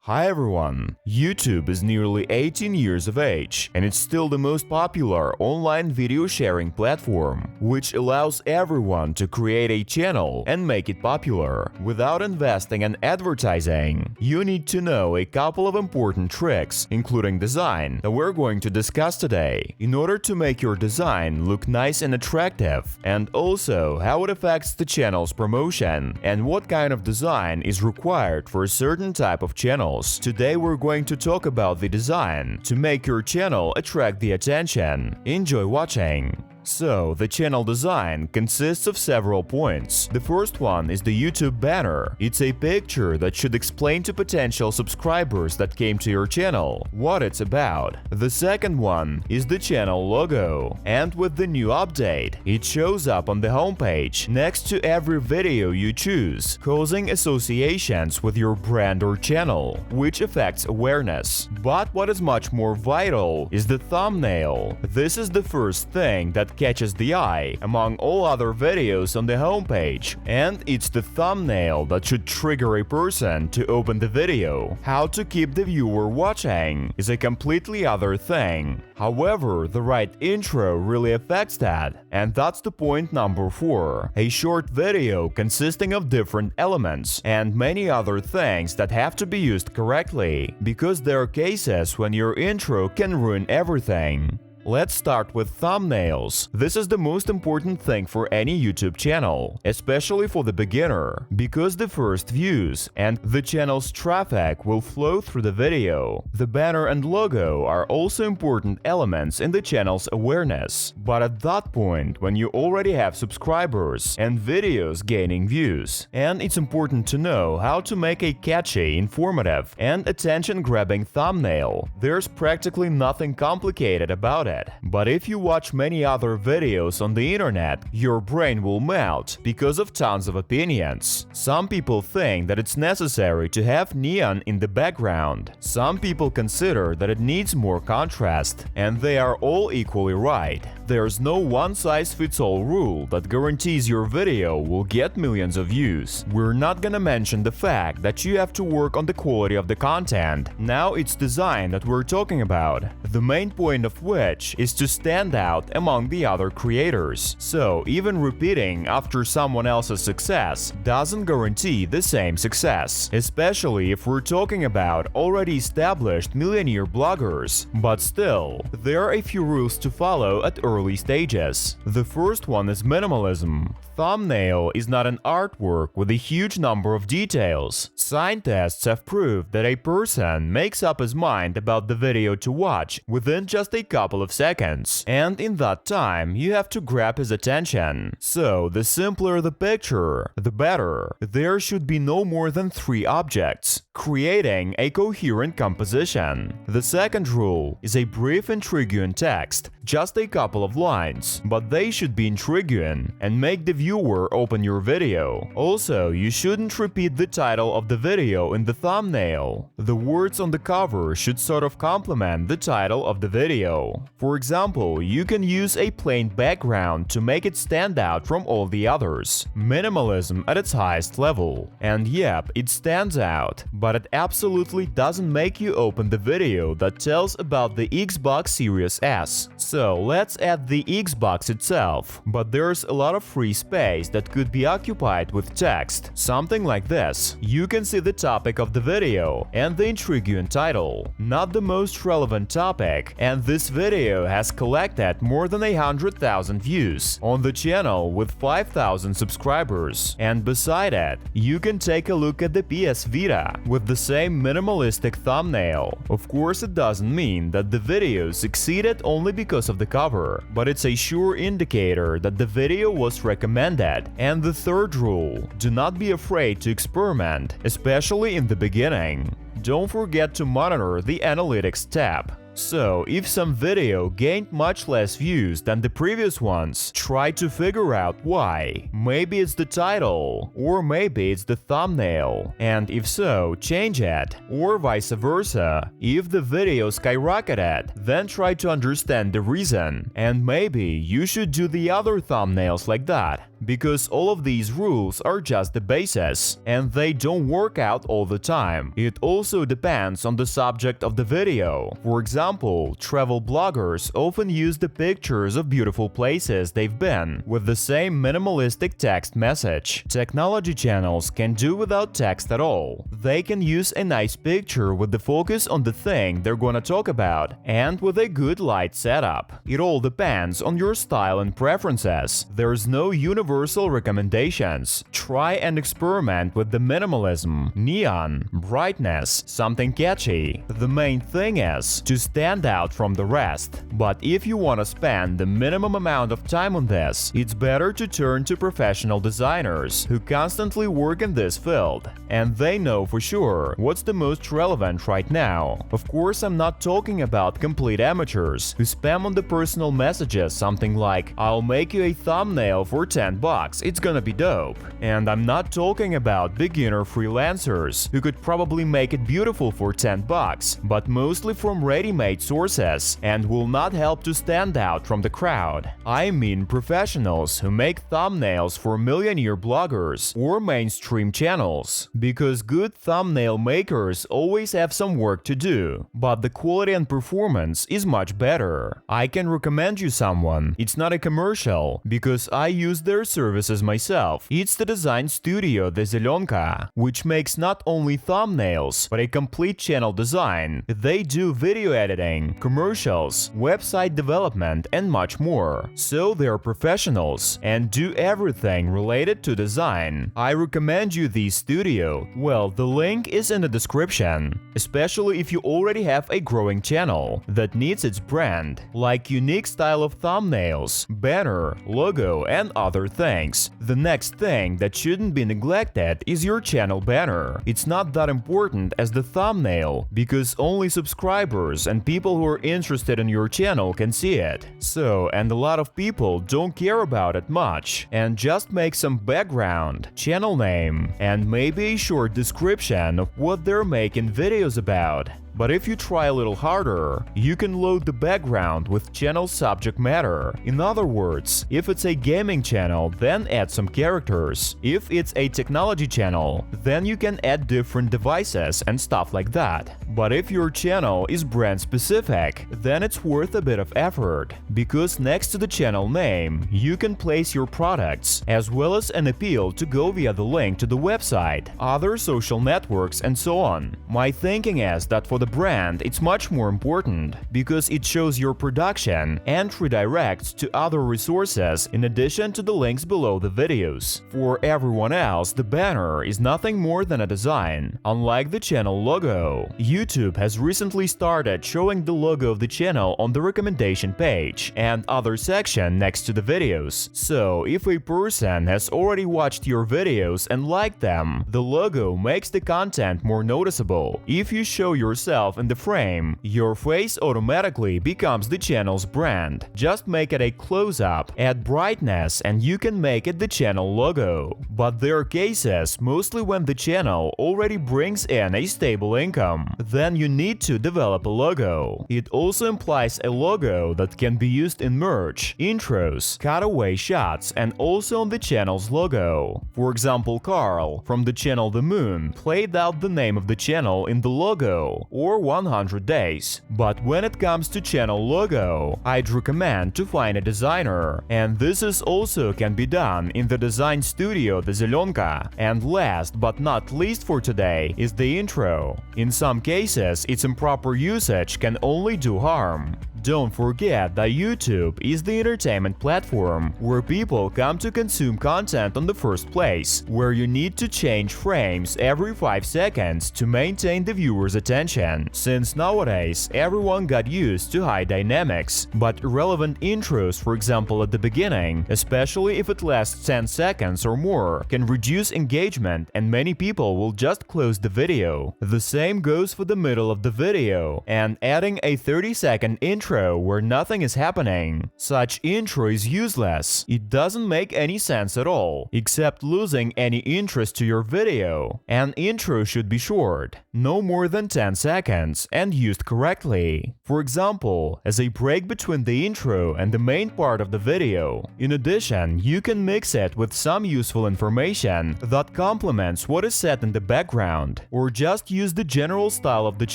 Hi everyone! YouTube is nearly 18 years of age, and it's still the most popular online video sharing platform, which allows everyone to create a channel and make it popular without investing in advertising. You need to know a couple of important tricks, including design, that we're going to discuss today, in order to make your design look nice and attractive, and also how it affects the channel's promotion and what kind of design is required for a certain type of channel. Today we're going to talk about the design to make your channel attract the attention. Enjoy watching! So, the channel design consists of several points. The first one is the YouTube banner. It's a picture that should explain to potential subscribers that came to your channel what it's about. The second one is the channel logo, and with the new update, it shows up on the homepage next to every video you choose, causing associations with your brand or channel, which affects awareness. But what is much more vital is the thumbnail. This is the first thing that catches the eye among all other videos on the homepage, and it's the thumbnail that should trigger a person to open the video. How to keep the viewer watching is a completely other thing. However, the right intro really affects that, and that's the point number 4. A short video consisting of different elements and many other things that have to be used correctly, because there are cases when your intro can ruin everything. Let's start with thumbnails. This is the most important thing for any YouTube channel, especially for the beginner, because the first views and the channel's traffic will flow through the video. The banner and logo are also important elements in the channel's awareness, but at that point, when you already have subscribers and videos gaining views, and it's important to know how to make a catchy, informative, and attention-grabbing thumbnail. There's practically nothing complicated about it. But if you watch many other videos on the internet, your brain will melt because of tons of opinions. Some people think that it's necessary to have neon in the background. Some people consider that it needs more contrast, and they are all equally right. There's no one-size-fits-all rule that guarantees your video will get millions of views. We're not gonna mention the fact that you have to work on the quality of the content. Now it's design that we're talking about, the main point of which is to stand out among the other creators. So, even repeating after someone else's success doesn't guarantee the same success, especially if we're talking about already established millionaire bloggers. But still, there are a few rules to follow at early stages. The first one is minimalism. Thumbnail is not an artwork with a huge number of details. Scientists have proved that a person makes up his mind about the video to watch within just a couple of seconds, and in that time you have to grab his attention. So the simpler the picture, the better. There should be no more than 3 objects, creating a coherent composition. The second rule is a brief intriguing text, just a couple of lines, but they should be intriguing and make the viewer open your video. Also, you shouldn't repeat the title of the video in the thumbnail. The words on the cover should sort of complement the title of the video. For example, you can use a plain background to make it stand out from all the others. Minimalism at its highest level. And yep, it stands out, but it absolutely doesn't make you open the video that tells about the Xbox Series S. So let's add the Xbox itself, but there's a lot of free space that could be occupied with text, something like this. You can see the topic of the video and the intriguing title. Not the most relevant topic, and this video has collected more than 100,000 views on the channel with 5,000 subscribers. And beside it, you can take a look at the PS Vita with the same minimalistic thumbnail. Of course, it doesn't mean that the video succeeded only because of the cover, but it's a sure indicator that the video was recommended. And the third rule, do not be afraid to experiment, especially in the beginning. Don't forget to monitor the analytics tab. So, if some video gained much less views than the previous ones, try to figure out why. Maybe it's the title, or maybe it's the thumbnail. And if so, change it. Or vice versa. If the video skyrocketed, then try to understand the reason. And maybe you should do the other thumbnails like that. because all of these rules are just the basis, and they don't work out all the time. It also depends on the subject of the video. For example, travel bloggers often use the pictures of beautiful places they've been, with the same minimalistic text message. Technology channels can do without text at all. They can use a nice picture with the focus on the thing they're gonna talk about, and with a good light setup. It all depends on your style and preferences. There's no universal recommendations. Try and experiment with the minimalism, neon, brightness, something catchy. The main thing is to stand out from the rest. But if you want to spend the minimum amount of time on this, it's better to turn to professional designers who constantly work in this field, and they know for sure what's the most relevant right now. Of course, I'm not talking about complete amateurs who spam on the personal messages something like, "I'll make you a thumbnail for $10, it's gonna be dope." And I'm not talking about beginner freelancers who could probably make it beautiful for $10, but mostly from ready-made sources and will not help to stand out from the crowd. I mean professionals who make thumbnails for millionaire bloggers or mainstream channels, because good thumbnail makers always have some work to do, but the quality and performance is much better. I can recommend you someone. It's not a commercial, because I use their services myself. It's the design studio The Zelonka, which makes not only thumbnails, but a complete channel design. They do video editing, commercials, website development, and much more. So they're professionals and do everything related to design. I recommend you this studio. Well, the link is in the description, especially if you already have a growing channel that needs its brand, like unique style of thumbnails, banner, logo, and other things. The next thing that shouldn't be neglected is your channel banner. It's not that important as the thumbnail, because only subscribers and people who are interested in your channel can see it. So, and a lot of people don't care about it much and just make some background, channel name, and maybe a short description of what they're making videos about. But if you try a little harder, you can load the background with channel subject matter. In other words, if it's a gaming channel, then add some characters. If it's a technology channel, then you can add different devices and stuff like that. But if your channel is brand specific, then it's worth a bit of effort, because next to the channel name, you can place your products, as well as an appeal to go via the link to the website, other social networks, and so on. My thinking is that for the brand, it's much more important, because it shows your production and redirects to other resources in addition to the links below the videos. For everyone else, the banner is nothing more than a design. Unlike the channel logo, YouTube has recently started showing the logo of the channel on the recommendation page and other section next to the videos. So, if a person has already watched your videos and liked them, the logo makes the content more noticeable. If you show yourself in the frame, your face automatically becomes the channel's brand. Just make it a close-up, add brightness, and you can make it the channel logo. But there are cases, mostly when the channel already brings in a stable income. Then you need to develop a logo. It also implies a logo that can be used in merch, intros, cutaway shots, and also on the channel's logo. For example, Carl, from the channel The Moon, played out the name of the channel in the logo, or 100 days. But when it comes to channel logo, I'd recommend to find a designer, and this is also can be done in the design studio The Zelonka. And last but not least for today is the intro. In some cases, its improper usage can only do harm. Don't forget that YouTube is the entertainment platform where people come to consume content in the first place, where you need to change frames every 5 seconds to maintain the viewer's attention. Since nowadays everyone got used to high dynamics, but irrelevant intros, for example at the beginning, especially if it lasts 10 seconds or more, can reduce engagement and many people will just close the video. The same goes for the middle of the video, and adding a 30-second intro intro where nothing is happening. Such intro is useless. It doesn't make any sense at all, except losing any interest to your video. An intro should be short, no more than 10 seconds, and used correctly. For example, as a break between the intro and the main part of the video. In addition, you can mix it with some useful information that complements what is said in the background, or just use the general style of the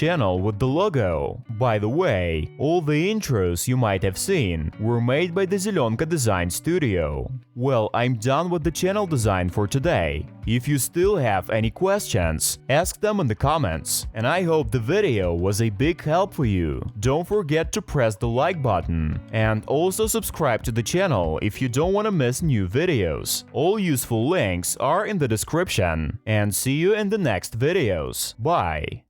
channel with the logo. By the way, all the intros you might have seen were made by the Zelenka Design Studio. Well, I'm done with the channel design for today. If you still have any questions, ask them in the comments, and I hope the video was a big help for you. Don't forget to press the like button, and also subscribe to the channel if you don't want to miss new videos. All useful links are in the description, and see you in the next videos. Bye!